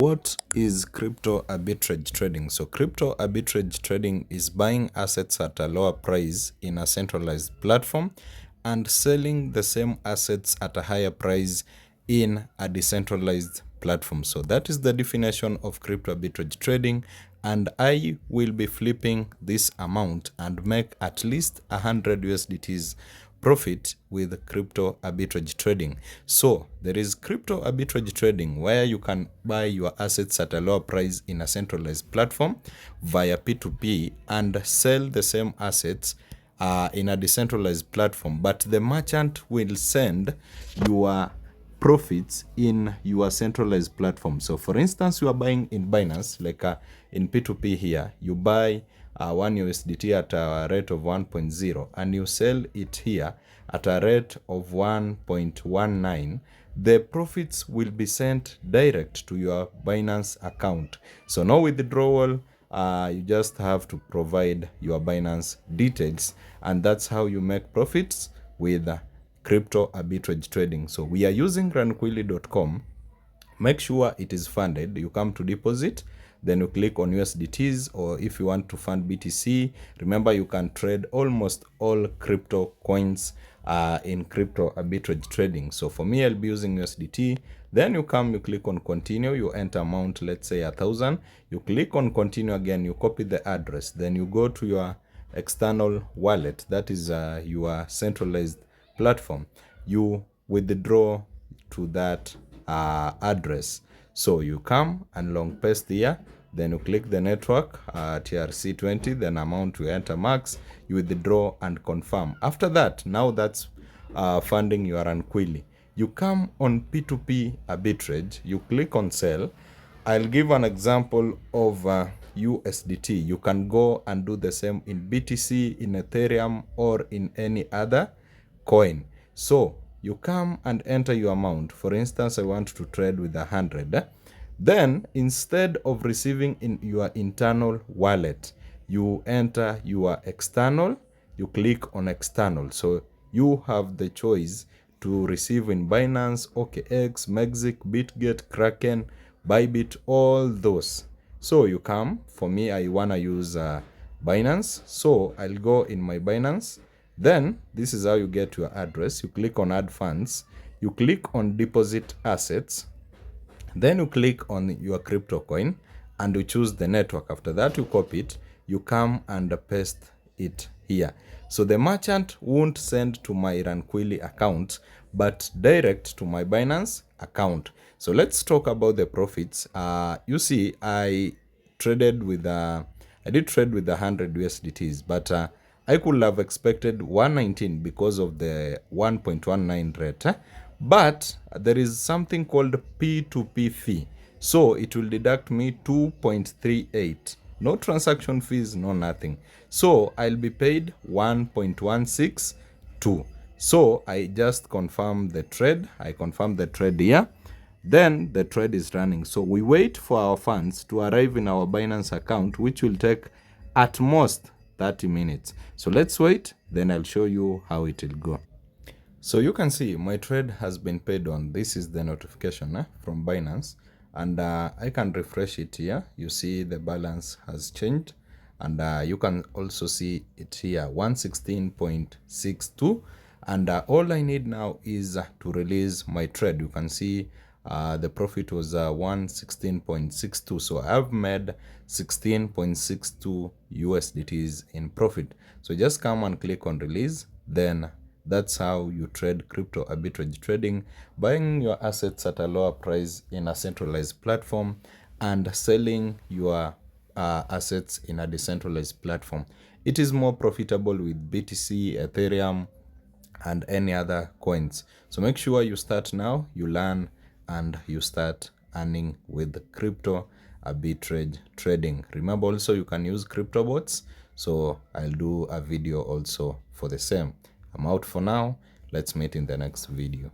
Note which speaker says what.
Speaker 1: What is crypto arbitrage trading? So crypto arbitrage trading is buying assets at a lower price in a centralized platform and selling the same assets at a higher price in a decentralized platform. So that is the definition of crypto arbitrage trading, and I will be flipping this amount and make at least 100 USDTs profit with crypto arbitrage trading. So there is crypto arbitrage trading where you can buy your assets at a lower price in a centralized platform via P2P and sell the same assets in a decentralized platform, but the merchant will send your profits in your centralized platform. So for instance, you are buying in Binance, like in P2P here, you buy 1 USDT at a rate of 1.0 and you sell it here at a rate of 1.19. The profits will be sent direct to your Binance account. So no withdrawal, you just have to provide your Binance details, and that's how you make profits with crypto arbitrage trading. So we are using ranquilly.com. Make sure it is funded. You come to deposit, then you click on USDTs, or if you want to fund BTC, remember you can trade almost all crypto coins in crypto arbitrage trading. So for me, I'll be using USDT. Then you come, you click on continue, you enter amount, let's say 1,000. You click on continue again, you copy the address, then you go to your external wallet, that is your centralized platform. You withdraw to that address. So you come and long paste here, then you click the network TRC20, then amount you enter max, you withdraw and confirm. After that, now that's funding your Ranquilly. You come on P2P arbitrage, you click on sell. I'll give an example of USDT. You can go and do the same in BTC, in Ethereum, or in any other coin. So you come and enter your amount. For instance, I want to trade with 100. Then instead of receiving in your internal wallet, you enter your external, you click on external. So you have the choice to receive in Binance, OKX, Mexic, Bitget, Kraken, Bybit, all those. So you come, for me, I wanna use Binance. So I'll go in my Binance. Then this is how you get your address. You click on add funds, you click on deposit assets, then you click on your crypto coin and you choose the network. After that, you copy it, you come and paste it here. So the merchant won't send to my Ranquilly account, but direct to my Binance account. So let's talk about the profits. You see, I did trade with 100 USDTs, but I could have expected 119 because of the 1.19 rate. But there is something called P2P fee. So it will deduct me 2.38. No transaction fees, no nothing. So I'll be paid 1.162. So I just confirm the trade. I confirm the trade here. Then the trade is running. So we wait for our funds to arrive in our Binance account, which will take at most 30 minutes. So let's wait, then I'll show you how it will go. So you can see my trade has been paid on. This is the notification from Binance, and I can refresh it here. You see the balance has changed, and you can also see it here, 116.62. And all I need now is to release my trade. You can see the profit was 116.62. So I've made 16.62 USDTs in profit. So just come and click on release. Then that's how you trade crypto arbitrage trading, buying your assets at a lower price in a centralized platform and selling your assets in a decentralized platform. It is more profitable with BTC, Ethereum, and any other coins. So make sure you start now, you learn, and you start earning with crypto arbitrage trading. Remember also you can use crypto bots. So I'll do a video also for the same. I'm out for now. Let's meet in the next video.